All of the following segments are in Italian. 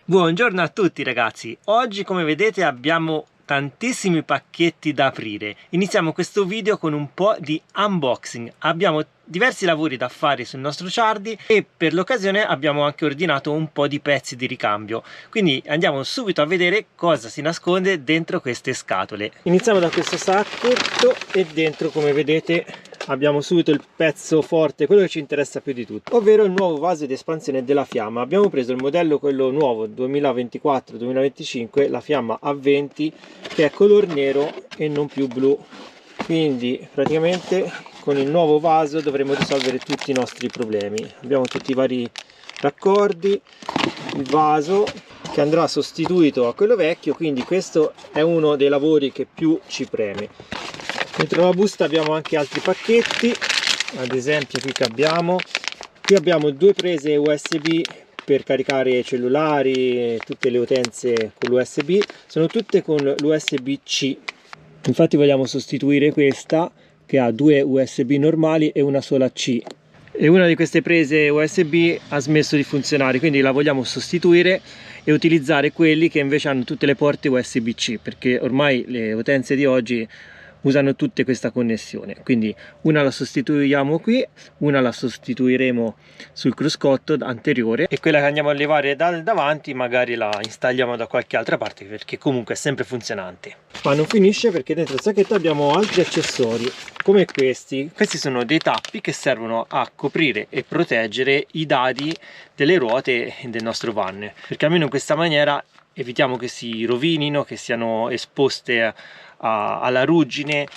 Buongiorno a tutti ragazzi, oggi come vedete abbiamo tantissimi pacchetti da aprire. Iniziamo questo video con un po' di unboxing. Abbiamo diversi lavori da fare sul nostro Chardy e per l'occasione abbiamo anche ordinato un po' di pezzi di ricambio. Quindi andiamo subito a vedere cosa si nasconde dentro queste scatole. Iniziamo da questo sacchetto e dentro, come vedete, abbiamo subito il pezzo forte, quello che ci interessa più di tutto, ovvero il nuovo vaso di espansione della Fiamma. Abbiamo preso il modello, quello nuovo 2024-2025, la Fiamma A20, che è color nero e non più blu. Quindi praticamente con il nuovo vaso dovremo risolvere tutti i nostri problemi. Abbiamo tutti i vari raccordi, il vaso che andrà sostituito a quello vecchio, quindi questo è uno dei lavori che più ci preme. Dentro la busta abbiamo anche altri pacchetti, ad esempio qui abbiamo due prese USB per caricare cellulari e tutte le utenze con l'USB, sono tutte con l'USB-C. Infatti vogliamo sostituire questa che ha due USB normali e una sola C. E una di queste prese USB ha smesso di funzionare, quindi la vogliamo sostituire e utilizzare quelli che invece hanno tutte le porte USB-C, perché ormai le utenze di oggi usano tutte questa connessione. Quindi una la sostituiamo qui, una la sostituiremo sul cruscotto anteriore e quella che andiamo a levare dal davanti magari la installiamo da qualche altra parte, perché comunque è sempre funzionante. Ma non finisce, perché dentro il sacchetto abbiamo altri accessori come questi. Questi sono dei tappi che servono a coprire e proteggere i dadi delle ruote del nostro van, perché almeno in questa maniera evitiamo che si rovinino, che siano esposte alla ruggine,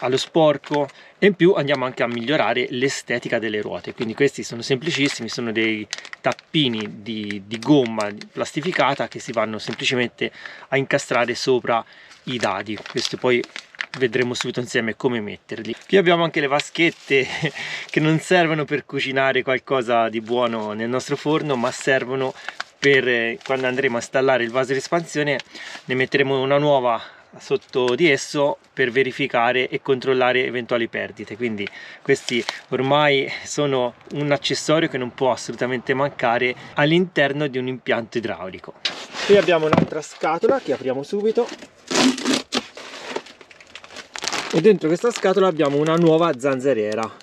allo sporco, e in più andiamo anche a migliorare l'estetica delle ruote. Quindi questi sono semplicissimi, sono dei tappini di gomma plastificata che si vanno semplicemente a incastrare sopra i dadi. Questo poi vedremo subito insieme come metterli. Qui abbiamo anche le vaschette che non servono per cucinare qualcosa di buono nel nostro forno, ma servono per quando andremo a installare il vaso di espansione. Ne metteremo una nuova sotto di esso per verificare e controllare eventuali perdite. Quindi questi ormai sono un accessorio che non può assolutamente mancare all'interno di un impianto idraulico. Qui abbiamo un'altra scatola che apriamo subito e dentro questa scatola abbiamo una nuova zanzariera.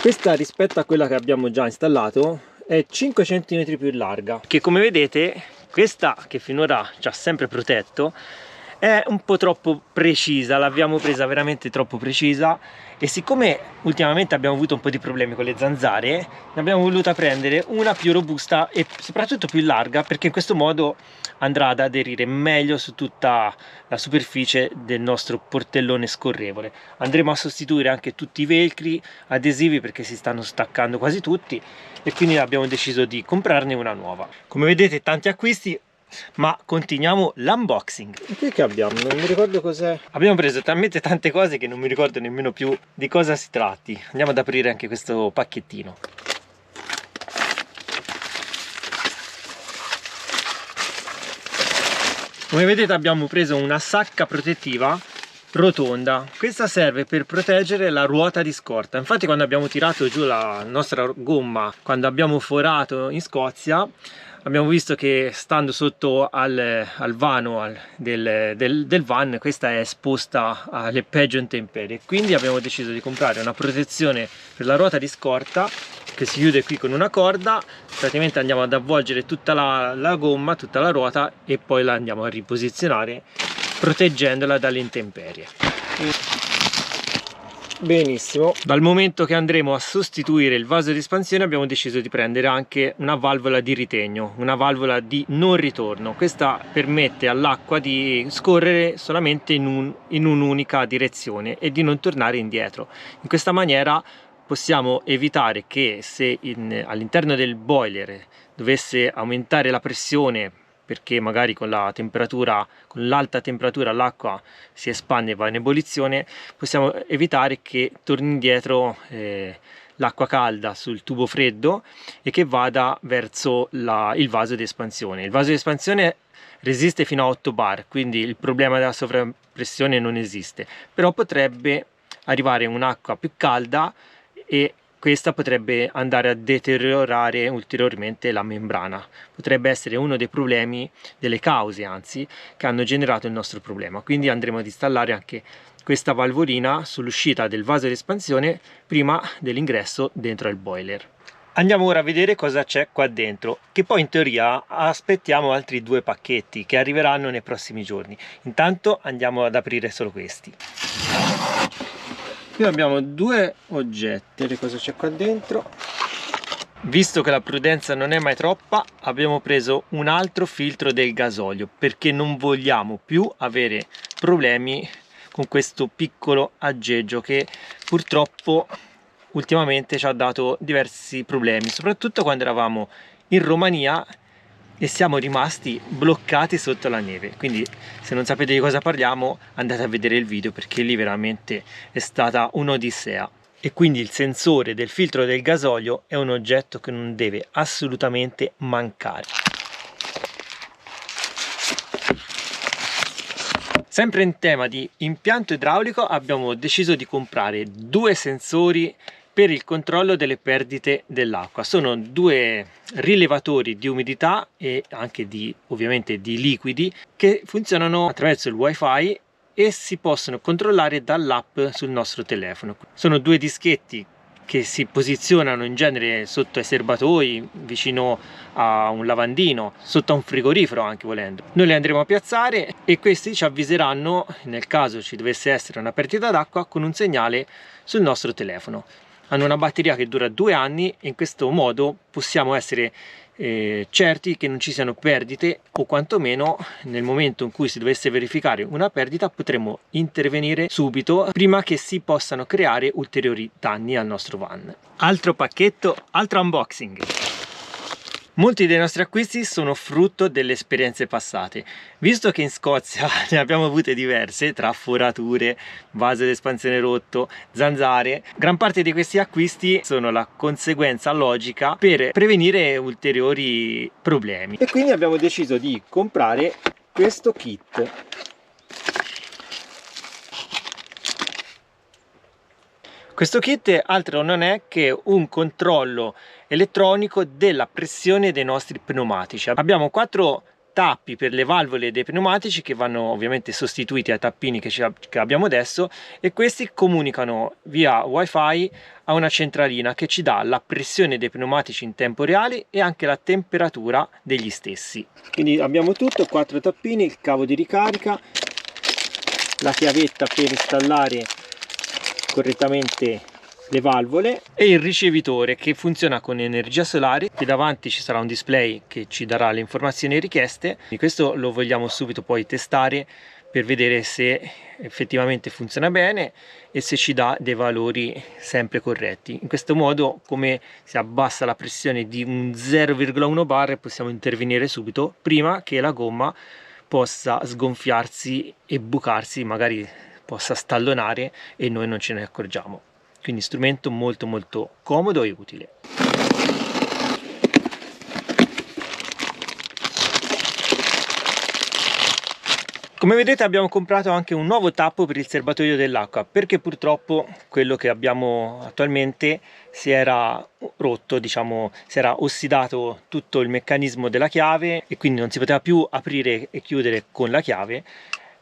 Questa, rispetto a quella che abbiamo già installato, è 5 cm più larga, che come vedete questa, che finora ci ha sempre protetto, è un po' troppo precisa, l'abbiamo presa veramente troppo precisa, e siccome ultimamente abbiamo avuto un po' di problemi con le zanzare, ne abbiamo voluta prendere una più robusta e soprattutto più larga, perché in questo modo andrà ad aderire meglio su tutta la superficie del nostro portellone scorrevole. Andremo a sostituire anche tutti i velcri adesivi, perché si stanno staccando quasi tutti, e quindi abbiamo deciso di comprarne una nuova. Come vedete, tanti acquisti, ma continuiamo l'unboxing. E qui che abbiamo? Non mi ricordo cos'è. Abbiamo preso talmente tante cose che non mi ricordo nemmeno più di cosa si tratti. Andiamo ad aprire anche questo pacchettino. Come vedete abbiamo preso una sacca protettiva rotonda. Questa serve per proteggere la ruota di scorta. Infatti quando abbiamo tirato giù la nostra gomma, quando abbiamo forato in Scozia, abbiamo visto che stando sotto al vano del van, questa è esposta alle peggio intemperie. Quindi abbiamo deciso di comprare una protezione per la ruota di scorta che si chiude qui con una corda. Praticamente andiamo ad avvolgere tutta la gomma, tutta la ruota, e poi la andiamo a riposizionare proteggendola dalle intemperie. Benissimo, dal momento che andremo a sostituire il vaso di espansione abbiamo deciso di prendere anche una valvola di ritegno, una valvola di non ritorno. Questa permette all'acqua di scorrere solamente in un'unica direzione e di non tornare indietro. In questa maniera possiamo evitare che, se all'interno del boiler dovesse aumentare la pressione, perché magari con l'alta temperatura l'acqua si espande e va in ebollizione, possiamo evitare che torni indietro l'acqua calda sul tubo freddo e che vada verso il vaso di espansione. Il vaso di espansione resiste fino a 8 bar, quindi il problema della sovrappressione non esiste, però potrebbe arrivare un'acqua più calda e questa potrebbe andare a deteriorare ulteriormente la membrana. Potrebbe essere uno dei problemi, delle cause anzi, che hanno generato il nostro problema. Quindi andremo ad installare anche questa valvolina sull'uscita del vaso di espansione prima dell'ingresso dentro il boiler. Andiamo ora a vedere cosa c'è qua dentro, che poi in teoria aspettiamo altri 2 pacchetti che arriveranno nei prossimi giorni. Intanto andiamo ad aprire solo questi. Qui abbiamo 2 oggetti. Vedete cosa c'è qua dentro? Visto che la prudenza non è mai troppa, abbiamo preso un altro filtro del gasolio perché non vogliamo più avere problemi con questo piccolo aggeggio che purtroppo ultimamente ci ha dato diversi problemi, soprattutto quando eravamo in Romania e siamo rimasti bloccati sotto la neve. Quindi se non sapete di cosa parliamo, andate a vedere il video perché lì veramente è stata un'odissea. E quindi il sensore del filtro del gasolio è un oggetto che non deve assolutamente mancare. Sempre in tema di impianto idraulico abbiamo deciso di comprare 2 sensori per il controllo delle perdite dell'acqua. Sono 2 rilevatori di umidità e anche ovviamente di liquidi che funzionano attraverso il wifi e si possono controllare dall'app sul nostro telefono. Sono 2 dischetti che si posizionano in genere sotto ai serbatoi, vicino a un lavandino, sotto a un frigorifero anche volendo. Noi li andremo a piazzare e questi ci avviseranno nel caso ci dovesse essere una perdita d'acqua con un segnale sul nostro telefono. Hanno una batteria che dura 2 anni e in questo modo possiamo essere certi che non ci siano perdite, o quantomeno nel momento in cui si dovesse verificare una perdita potremo intervenire subito prima che si possano creare ulteriori danni al nostro van. Altro pacchetto, altro unboxing. Molti dei nostri acquisti sono frutto delle esperienze passate. Visto che in Scozia ne abbiamo avute diverse, tra forature, vaso d'espansione rotto, zanzare, gran parte di questi acquisti sono la conseguenza logica per prevenire ulteriori problemi. E quindi abbiamo deciso di comprare questo kit. Questo kit altro non è che un controllo elettronico della pressione dei nostri pneumatici. Abbiamo 4 tappi per le valvole dei pneumatici che vanno ovviamente sostituiti ai tappini che abbiamo adesso, e questi comunicano via wifi a una centralina che ci dà la pressione dei pneumatici in tempo reale e anche la temperatura degli stessi. Quindi abbiamo tutto, 4 tappini, il cavo di ricarica, la chiavetta per installare correttamente le valvole e il ricevitore che funziona con energia solare. Qui davanti ci sarà un display che ci darà le informazioni richieste e questo lo vogliamo subito poi testare per vedere se effettivamente funziona bene e se ci dà dei valori sempre corretti. In questo modo, come si abbassa la pressione di un 0,1 bar, possiamo intervenire subito prima che la gomma possa sgonfiarsi e bucarsi, magari possa stallonare e noi non ce ne accorgiamo. Quindi strumento molto molto comodo e utile. Come vedete abbiamo comprato anche un nuovo tappo per il serbatoio dell'acqua, perché purtroppo quello che abbiamo attualmente si era rotto, diciamo, si era ossidato tutto il meccanismo della chiave e quindi non si poteva più aprire e chiudere con la chiave.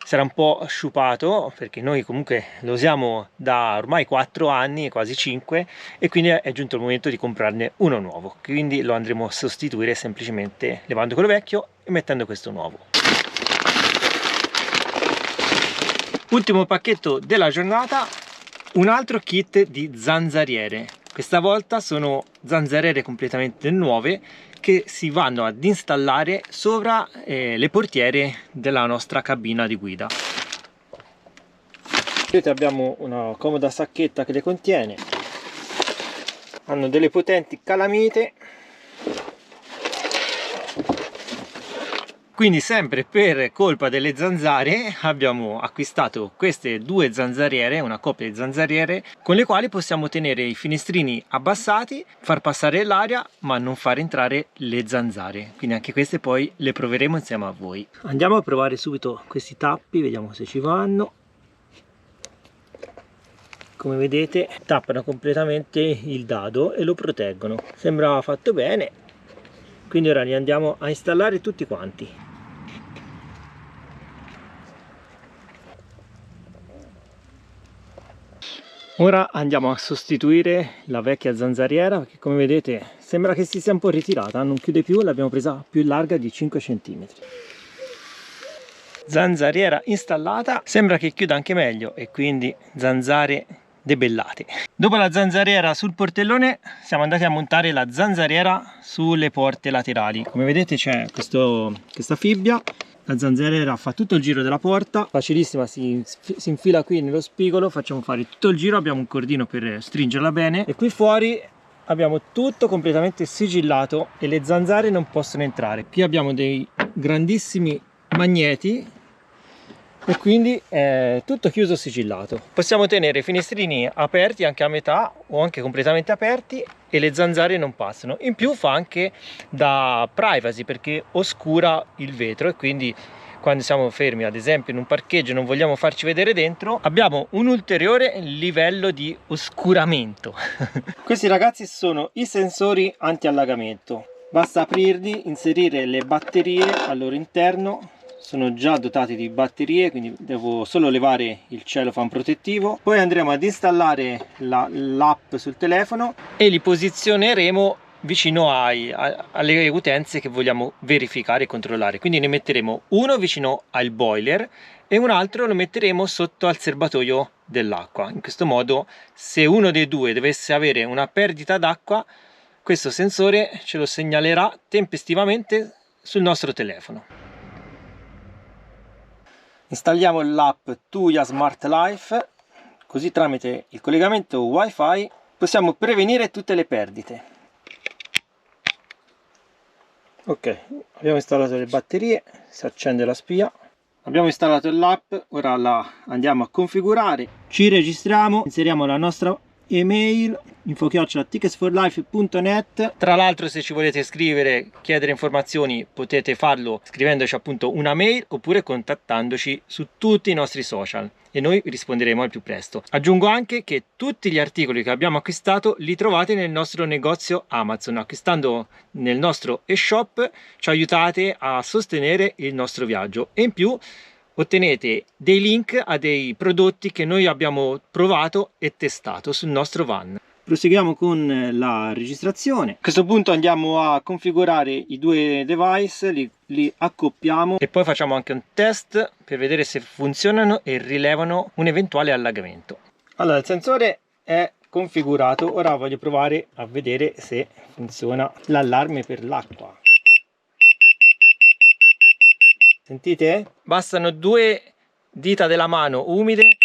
Si era un po' sciupato perché noi comunque lo usiamo da ormai 4 anni, quasi 5, e quindi è giunto il momento di comprarne uno nuovo. Quindi lo andremo a sostituire semplicemente levando quello vecchio e mettendo questo nuovo. Ultimo pacchetto della giornata, un altro kit di zanzariere. Questa volta sono zanzariere completamente nuove che si vanno ad installare sopra le portiere della nostra cabina di guida. Vedete, abbiamo una comoda sacchetta che le contiene, hanno delle potenti calamite. Quindi sempre per colpa delle zanzare abbiamo acquistato queste 2 zanzariere, una coppia di zanzariere con le quali possiamo tenere i finestrini abbassati, far passare l'aria ma non far entrare le zanzare. Quindi anche queste poi le proveremo insieme a voi. Andiamo a provare subito questi tappi, vediamo se ci vanno. come vedete tappano completamente il dado e lo proteggono. Sembra fatto bene, quindi ora li andiamo a installare tutti quanti. Ora andiamo a sostituire la vecchia zanzariera, perché come vedete sembra che si sia un po' ritirata, non chiude più, l'abbiamo presa più larga di 5 cm. Zanzariera installata, sembra che chiuda anche meglio e quindi zanzare debellate. Dopo la zanzariera sul portellone siamo andati a montare la zanzariera sulle porte laterali. Come vedete c'è questa fibbia. La zanzariera fa tutto il giro della porta, facilissima, si infila qui nello spigolo, facciamo fare tutto il giro, abbiamo un cordino per stringerla bene e qui fuori abbiamo tutto completamente sigillato e le zanzare non possono entrare. Qui abbiamo dei grandissimi magneti e quindi è tutto chiuso sigillato. Possiamo tenere i finestrini aperti anche a metà o anche completamente aperti e le zanzare non passano. In più fa anche da privacy perché oscura il vetro e quindi quando siamo fermi ad esempio in un parcheggio e non vogliamo farci vedere dentro abbiamo un ulteriore livello di oscuramento. Questi ragazzi sono i sensori anti-allagamento. Basta aprirli, inserire le batterie al loro interno. Sono già dotati di batterie, quindi devo solo levare il cellophane protettivo. Poi andremo ad installare l'app sul telefono e li posizioneremo vicino alle utenze che vogliamo verificare e controllare. Quindi ne metteremo uno vicino al boiler e un altro lo metteremo sotto al serbatoio dell'acqua. In questo modo, se uno dei due dovesse avere una perdita d'acqua, questo sensore ce lo segnalerà tempestivamente sul nostro telefono. Installiamo l'app Tuya Smart Life, così tramite il collegamento wifi possiamo prevenire tutte le perdite. Ok, abbiamo installato le batterie, si accende la spia, abbiamo installato l'app, ora la andiamo a configurare, ci registriamo, inseriamo la nostra email info@ticketsforlife.net. Tra l'altro se ci volete scrivere, chiedere informazioni potete farlo scrivendoci appunto una mail oppure contattandoci su tutti i nostri social e noi risponderemo al più presto. Aggiungo anche che tutti gli articoli che abbiamo acquistato li trovate nel nostro negozio Amazon. Acquistando nel nostro e-shop ci aiutate a sostenere il nostro viaggio e in più ottenete dei link a dei prodotti che noi abbiamo provato e testato sul nostro van. Proseguiamo con la registrazione. A questo punto andiamo a configurare i due device, li accoppiamo e poi facciamo anche un test per vedere se funzionano e rilevano un eventuale allagamento. Allora, il sensore è configurato, ora voglio provare a vedere se funziona l'allarme per l'acqua. Sentite? Bastano 2 dita della mano umide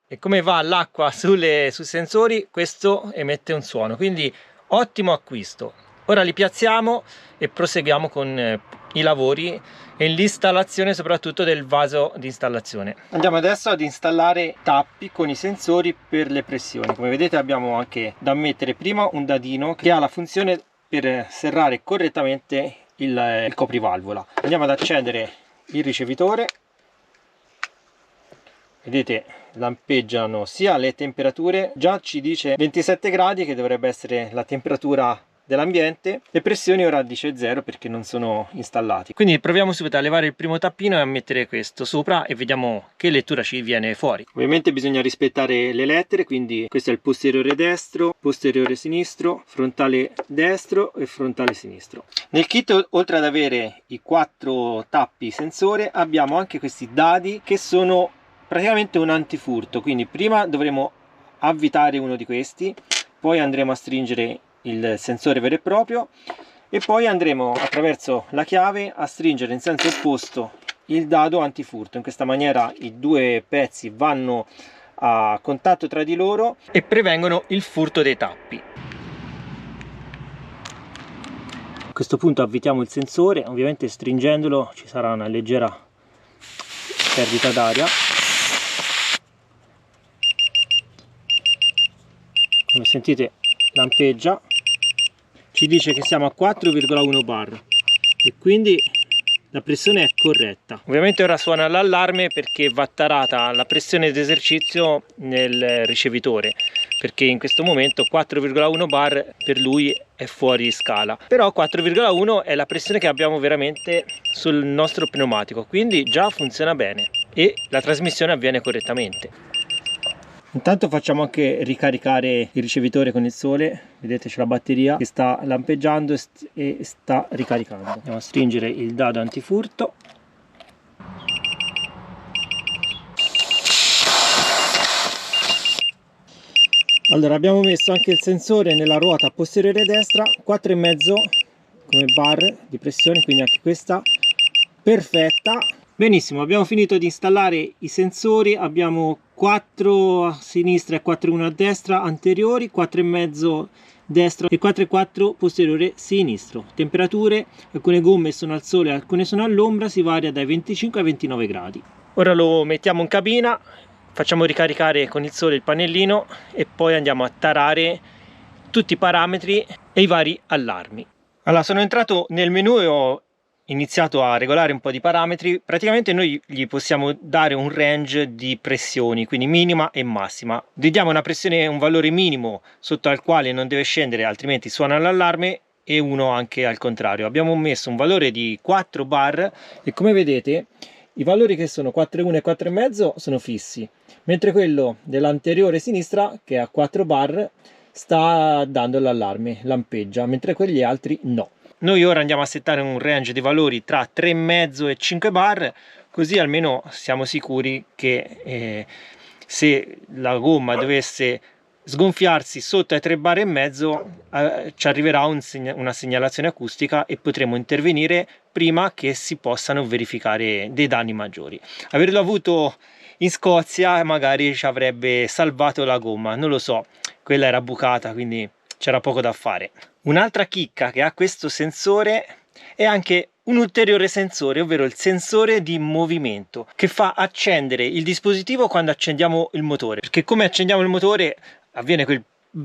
e come va l'acqua sui sensori questo emette un suono, quindi ottimo acquisto. Ora li piazziamo e proseguiamo con i lavori e l'installazione soprattutto del vaso di installazione. Andiamo adesso ad installare tappi con i sensori per le pressioni. Come vedete abbiamo anche da mettere prima un dadino che ha la funzione per serrare correttamente il coprivalvola. Andiamo ad accendere il ricevitore, vedete lampeggiano sia le temperature, già ci dice 27 gradi che dovrebbe essere la temperatura dell'ambiente, le pressioni ora dice 0 perché non sono installati. Quindi proviamo subito a levare il primo tappino e a mettere questo sopra e vediamo che lettura ci viene fuori. Ovviamente bisogna rispettare le lettere, quindi questo è il posteriore destro, posteriore sinistro, frontale destro e frontale sinistro. Nel kit, oltre ad avere i 4 tappi sensore, abbiamo anche questi dadi che sono praticamente un antifurto, quindi prima dovremo avvitare uno di questi, poi andremo a stringere il sensore vero e proprio e poi andremo attraverso la chiave a stringere in senso opposto il dado antifurto. In questa maniera i due pezzi vanno a contatto tra di loro e prevengono il furto dei tappi. A questo punto avvitiamo il sensore, ovviamente stringendolo ci sarà una leggera perdita d'aria. Come sentite lampeggia, ci dice che siamo a 4,1 bar e quindi la pressione è corretta. Ovviamente ora suona l'allarme perché va tarata la pressione d'esercizio nel ricevitore, perché in questo momento 4,1 bar per lui è fuori scala, però 4,1 è la pressione che abbiamo veramente sul nostro pneumatico, quindi già funziona bene e la trasmissione avviene correttamente. Intanto facciamo anche ricaricare il ricevitore con il sole. Vedete, c'è la batteria che sta lampeggiando e sta ricaricando. Andiamo a stringere il dado antifurto. Allora, abbiamo messo anche il sensore nella ruota posteriore destra, 4,5 come bar di pressione, quindi anche questa perfetta. Benissimo, abbiamo finito di installare i sensori, abbiamo 4 a sinistra e 4,1 a destra anteriori, 4,5 destro e 4,4 posteriore sinistro. Temperature, alcune gomme sono al sole, alcune sono all'ombra, si varia dai 25 ai 29 gradi. Ora lo mettiamo in cabina, facciamo ricaricare con il sole il pannellino e poi andiamo a tarare tutti i parametri e i vari allarmi. Allora, sono entrato nel menu e ho iniziato a regolare un po' di parametri. Praticamente noi gli possiamo dare un range di pressioni, quindi minima e massima. Gli diamo una pressione, un valore minimo sotto al quale non deve scendere, altrimenti suona l'allarme, e uno anche al contrario. Abbiamo messo un valore di 4 bar e come vedete i valori che sono 4,1 e 4,5 sono fissi, mentre quello dell'anteriore sinistra, che ha 4 bar, sta dando l'allarme, lampeggia, mentre quegli altri no. Noi ora andiamo a settare un range di valori tra 3,5 e 5 bar, così almeno siamo sicuri che se la gomma dovesse sgonfiarsi sotto ai 3,5 bar, ci arriverà una segnalazione acustica e potremo intervenire prima che si possano verificare dei danni maggiori. Averlo avuto in Scozia magari ci avrebbe salvato la gomma, non lo so, quella era bucata, quindi c'era poco da fare. Un'altra chicca che ha questo sensore è anche un ulteriore sensore, ovvero il sensore di movimento, che fa accendere il dispositivo quando accendiamo il motore, perché come accendiamo il motore avviene quel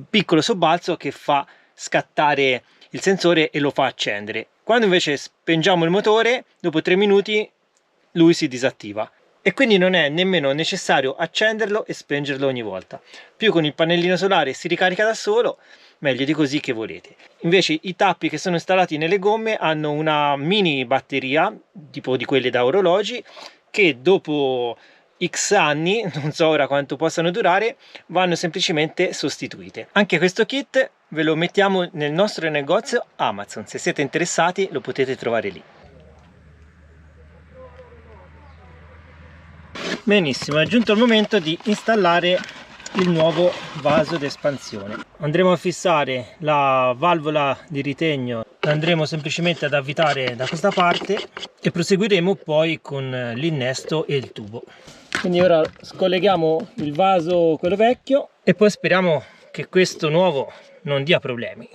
piccolo sobbalzo che fa scattare il sensore e lo fa accendere. Quando invece spengiamo il motore, dopo 3 minuti lui si disattiva e quindi non è nemmeno necessario accenderlo e spengerlo ogni volta. Più con il pannellino solare si ricarica da solo, meglio di così che volete. Invece i tappi che sono installati nelle gomme hanno una mini batteria, tipo di quelle da orologi, che dopo X anni, non so ora quanto possano durare, vanno semplicemente sostituite. Anche questo kit ve lo mettiamo nel nostro negozio Amazon, se siete interessati lo potete trovare lì. Benissimo, è giunto il momento di installare il nuovo vaso d'espansione. Andremo a fissare la valvola di ritegno, andremo semplicemente ad avvitare da questa parte e proseguiremo poi con l'innesto e il tubo. Quindi ora scolleghiamo il vaso, quello vecchio, e poi speriamo che questo nuovo non dia problemi.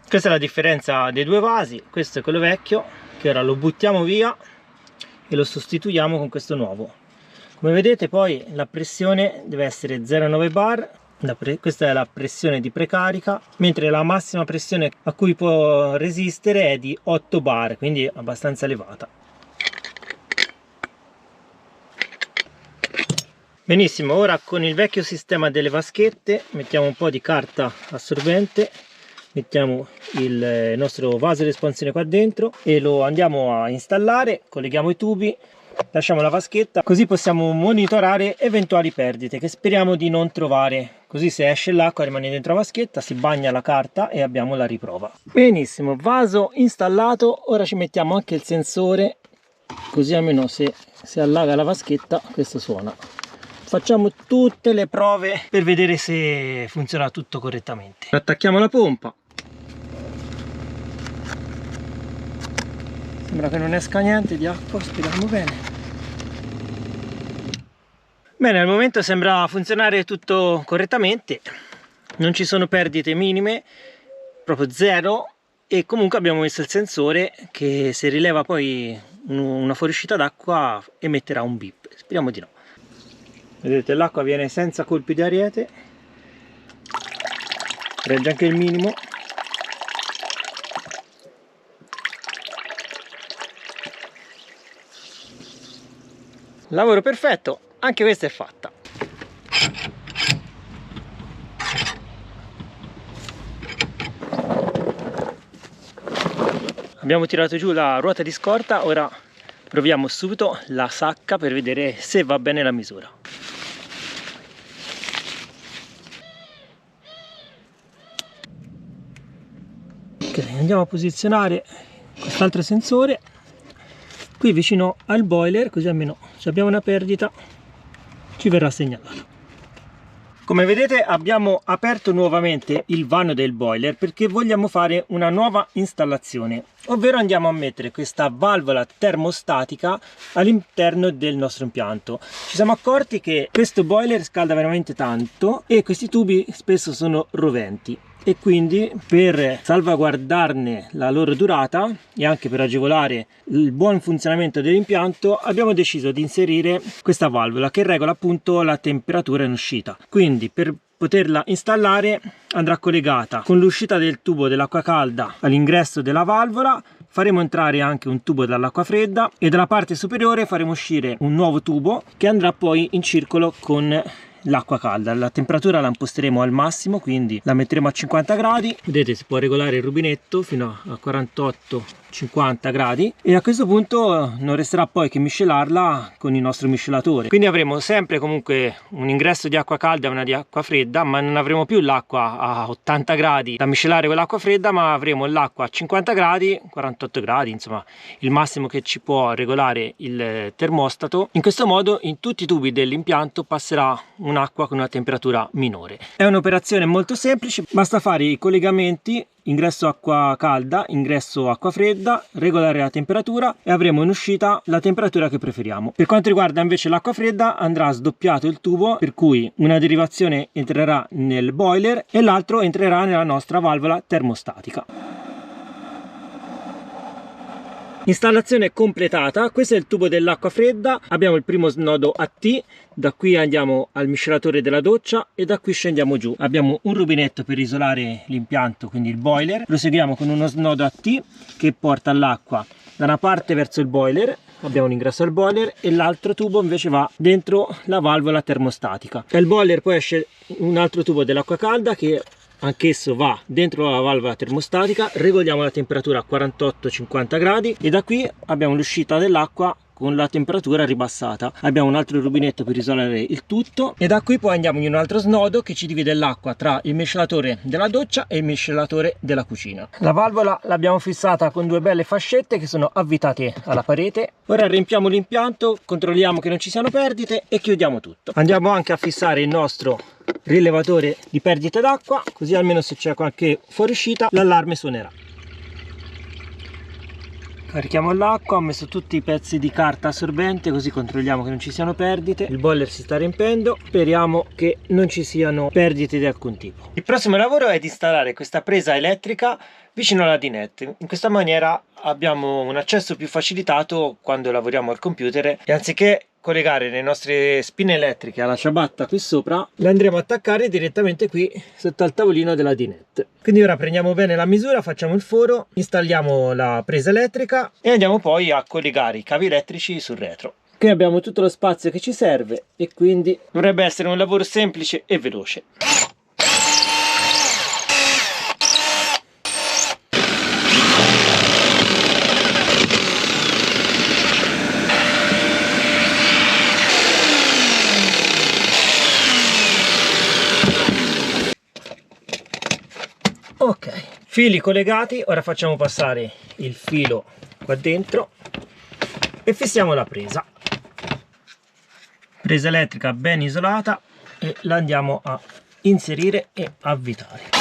Questa è la differenza dei due vasi. Questo è quello vecchio, che ora lo buttiamo via e lo sostituiamo con questo nuovo. Come vedete poi la pressione deve essere 0,9 bar. Questa è la pressione di precarica, mentre la massima pressione a cui può resistere è di 8 bar, quindi abbastanza elevata. Benissimo, ora con il vecchio sistema delle vaschette mettiamo un po' di carta assorbente, mettiamo il nostro vaso di espansione qua dentro e lo andiamo a installare, colleghiamo i tubi, lasciamo la vaschetta, così possiamo monitorare eventuali perdite che speriamo di non trovare. Così se esce l'acqua rimane dentro la vaschetta, si bagna la carta e abbiamo la riprova. Benissimo, vaso installato, ora ci mettiamo anche il sensore, così almeno se allaga la vaschetta questo suona. Facciamo tutte le prove per vedere se funziona tutto correttamente. Attacchiamo la pompa. Sembra che non esca niente di acqua, speriamo bene. Bene, al momento sembra funzionare tutto correttamente, non ci sono perdite minime, proprio zero, e comunque abbiamo messo il sensore che se rileva poi una fuoriuscita d'acqua emetterà un bip, speriamo di no. Vedete, l'acqua viene senza colpi di ariete, regge anche il minimo. Lavoro perfetto, anche questa è fatta. Abbiamo tirato giù la ruota di scorta, ora proviamo subito la sacca per vedere se va bene la misura. Ok, andiamo a posizionare quest'altro sensore qui vicino al boiler, così almeno se abbiamo una perdita ci verrà segnalata. Come vedete abbiamo aperto nuovamente il vano del boiler perché vogliamo fare una nuova installazione, ovvero andiamo a mettere questa valvola termostatica all'interno del nostro impianto. Ci siamo accorti che questo boiler scalda veramente tanto e questi tubi spesso sono roventi, e quindi per salvaguardarne la loro durata e anche per agevolare il buon funzionamento dell'impianto abbiamo deciso di inserire questa valvola che regola appunto la temperatura in uscita. Quindi per poterla installare andrà collegata con l'uscita del tubo dell'acqua calda all'ingresso della valvola. Faremo entrare anche un tubo dall'acqua fredda e dalla parte superiore faremo uscire un nuovo tubo che andrà poi in circolo con l'acqua calda. La temperatura la imposteremo al massimo, quindi la metteremo a 50 gradi. Vedete, si può regolare il rubinetto fino a 48-50 gradi e a questo punto non resterà poi che miscelarla con il nostro miscelatore. Quindi avremo sempre comunque un ingresso di acqua calda e una di acqua fredda, ma non avremo più l'acqua a 80 gradi da miscelare con l'acqua fredda, ma avremo l'acqua a 50 gradi, 48 gradi, insomma il massimo che ci può regolare il termostato. In questo modo in tutti i tubi dell'impianto passerà un'acqua con una temperatura minore. È un'operazione molto semplice, basta fare i collegamenti ingresso acqua calda, ingresso acqua fredda, regolare la temperatura e avremo in uscita la temperatura che preferiamo. Per quanto riguarda invece l'acqua fredda andrà sdoppiato il tubo, per cui una derivazione entrerà nel boiler e l'altro entrerà nella nostra valvola termostatica. Installazione completata. Questo è il tubo dell'acqua fredda, abbiamo il primo snodo a T, da qui andiamo al miscelatore della doccia e da qui scendiamo giù. Abbiamo un rubinetto per isolare l'impianto, quindi il boiler. Proseguiamo con uno snodo a T che porta l'acqua da una parte verso il boiler, abbiamo un ingresso al boiler, e l'altro tubo invece va dentro la valvola termostatica. Dal boiler poi esce un altro tubo dell'acqua calda che anch'esso va dentro la valvola termostatica, regoliamo la temperatura a 48-50 gradi e da qui abbiamo l'uscita dell'acqua con la temperatura ribassata. Abbiamo un altro rubinetto per isolare il tutto e da qui poi andiamo in un altro snodo che ci divide l'acqua tra il miscelatore della doccia e il miscelatore della cucina. La valvola l'abbiamo fissata con due belle fascette che sono avvitate alla parete. Ora riempiamo l'impianto, controlliamo che non ci siano perdite e chiudiamo tutto. Andiamo anche a fissare il nostro rilevatore di perdite d'acqua, così almeno se c'è qualche fuoriuscita l'allarme suonerà. Carichiamo l'acqua, ho messo tutti i pezzi di carta assorbente così controlliamo che non ci siano perdite. Il boiler si sta riempendo, speriamo che non ci siano perdite di alcun tipo. Il prossimo lavoro è di installare questa presa elettrica vicino alla dinette. In questa maniera abbiamo un accesso più facilitato quando lavoriamo al computer e anziché collegare le nostre spine elettriche alla ciabatta qui sopra, le andremo a attaccare direttamente qui sotto al tavolino della dinette. Quindi ora prendiamo bene la misura, facciamo il foro, installiamo la presa elettrica e andiamo poi a collegare i cavi elettrici sul retro. Qui abbiamo tutto lo spazio che ci serve e quindi dovrebbe essere un lavoro semplice e veloce. Ok, fili collegati, ora facciamo passare il filo qua dentro e fissiamo la presa elettrica ben isolata e la andiamo a inserire e avvitare.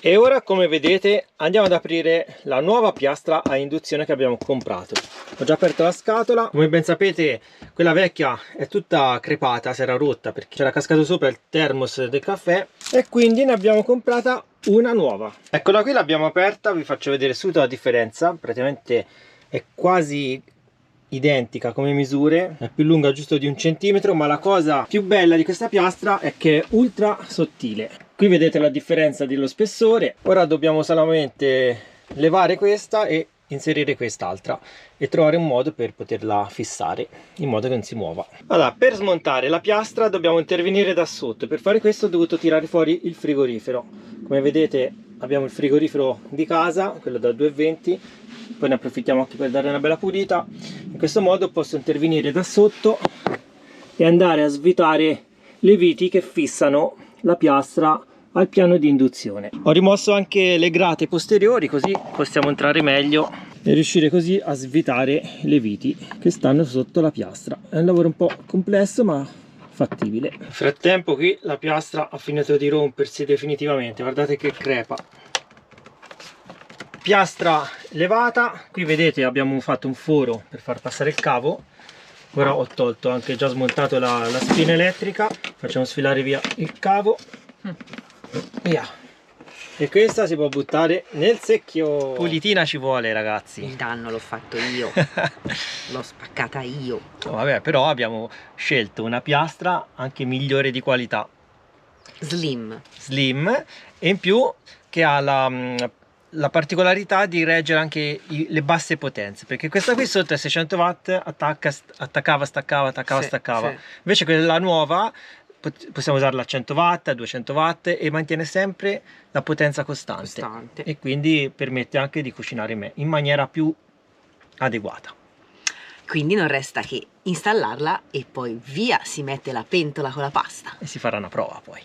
E ora, come vedete, andiamo ad aprire la nuova piastra a induzione che abbiamo comprato. Ho già aperto la scatola, come ben sapete quella vecchia è tutta crepata, si era rotta perché c'era cascato sopra il termos del caffè e quindi ne abbiamo comprata una nuova. Eccola qui, l'abbiamo aperta, vi faccio vedere subito la differenza. Praticamente è quasi identica come misure, è più lunga giusto di 1 centimetro, ma la cosa più bella di questa piastra è che è ultra sottile. Qui vedete la differenza dello spessore. Ora dobbiamo solamente levare questa e inserire quest'altra e trovare un modo per poterla fissare in modo che non si muova. Allora, per smontare la piastra dobbiamo intervenire da sotto. Per fare questo ho dovuto tirare fuori il frigorifero. Come vedete abbiamo il frigorifero di casa, quello da 220, poi ne approfittiamo anche per dare una bella pulita. In questo modo posso intervenire da sotto e andare a svitare le viti che fissano la piastra al piano di induzione. Ho rimosso anche le grate posteriori, così possiamo entrare meglio e riuscire così a svitare le viti che stanno sotto la piastra. È un lavoro un po' complesso ma fattibile. Nel frattempo qui la piastra ha finito di rompersi definitivamente, guardate che crepa. Piastra levata, qui vedete abbiamo fatto un foro per far passare il cavo. Ora ho tolto, anche già smontato la spina elettrica, facciamo sfilare via il cavo, via, e questa si può buttare nel secchio. Pulitina ci vuole, ragazzi. Il danno l'ho fatto io, l'ho spaccata io. No, vabbè, però abbiamo scelto una piastra anche migliore di qualità, Slim e in più che ha la particolarità di reggere anche le basse potenze, perché questa qui sotto è 600 watt, attaccava, staccava, staccava. Sì. Invece quella nuova possiamo usarla a 100 watt, a 200 watt e mantiene sempre la potenza costante. E quindi permette anche di cucinare in maniera più adeguata. Quindi non resta che installarla e poi via si mette la pentola con la pasta e si farà una prova poi.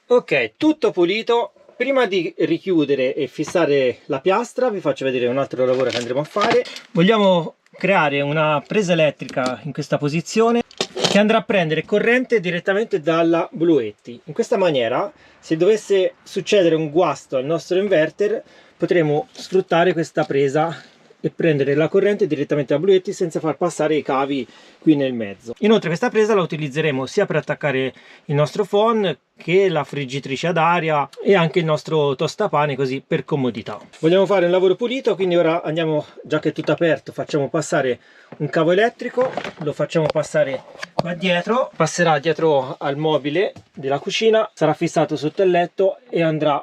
Ok, tutto pulito. Prima di richiudere e fissare la piastra vi faccio vedere un altro lavoro che andremo a fare. Vogliamo creare una presa elettrica in questa posizione che andrà a prendere corrente direttamente dalla Bluetti. In questa maniera, se dovesse succedere un guasto al nostro inverter, potremo sfruttare questa presa e prendere la corrente direttamente da Bluetti senza far passare i cavi qui nel mezzo. Inoltre questa presa la utilizzeremo sia per attaccare il nostro phon che la friggitrice ad aria e anche il nostro tostapane, così per comodità. Vogliamo fare un lavoro pulito, quindi ora andiamo, già che è tutto aperto, facciamo passare un cavo elettrico, lo facciamo passare qua dietro, passerà dietro al mobile della cucina, sarà fissato sotto il letto e andrà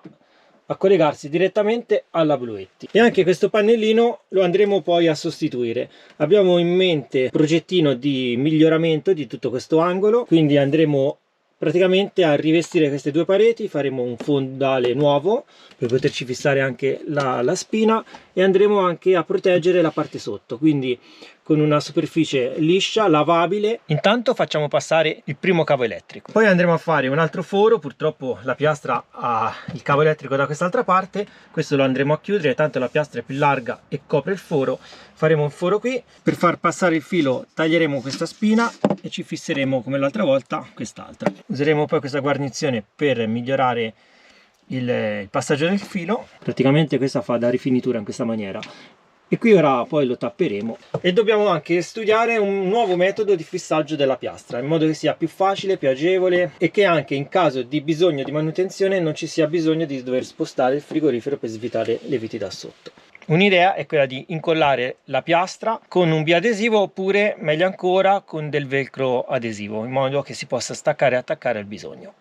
a collegarsi direttamente alla Bluetti. E anche questo pannellino lo andremo poi a sostituire. Abbiamo in mente un progettino di miglioramento di tutto questo angolo, quindi andremo praticamente a rivestire queste due pareti, faremo un fondale nuovo per poterci fissare anche la spina e andremo anche a proteggere la parte sotto, quindi con una superficie liscia, lavabile. Intanto facciamo passare il primo cavo elettrico, poi andremo a fare un altro foro. Purtroppo la piastra ha il cavo elettrico da quest'altra parte, questo lo andremo a chiudere, tanto la piastra è più larga e copre il foro. Faremo un foro qui, per far passare il filo taglieremo questa spina e ci fisseremo come l'altra volta quest'altra. Useremo poi questa guarnizione per migliorare il passaggio del filo, praticamente questa fa da rifinitura in questa maniera. E qui ora poi lo tapperemo e dobbiamo anche studiare un nuovo metodo di fissaggio della piastra in modo che sia più facile, più agevole e che anche in caso di bisogno di manutenzione non ci sia bisogno di dover spostare il frigorifero per svitare le viti da sotto. Un'idea è quella di incollare la piastra con un biadesivo oppure meglio ancora con del velcro adesivo in modo che si possa staccare e attaccare al bisogno.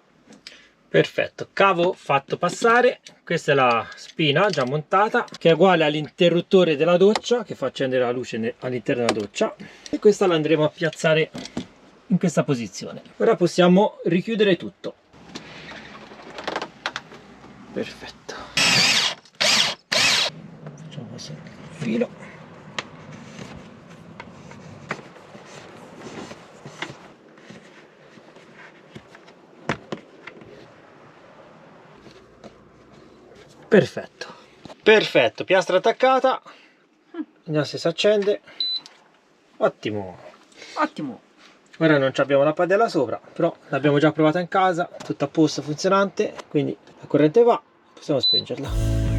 Perfetto, cavo fatto passare, questa è la spina già montata che è uguale all'interruttore della doccia che fa accendere la luce all'interno della doccia e questa la andremo a piazzare in questa posizione. Ora possiamo richiudere tutto. Perfetto. Facciamo passare il filo. Perfetto, perfetto, piastra attaccata, vediamo se si accende. Ottimo, ottimo. Ora non abbiamo la padella sopra, però l'abbiamo già provata in casa, tutto a posto, funzionante, quindi la corrente va, possiamo spengerla.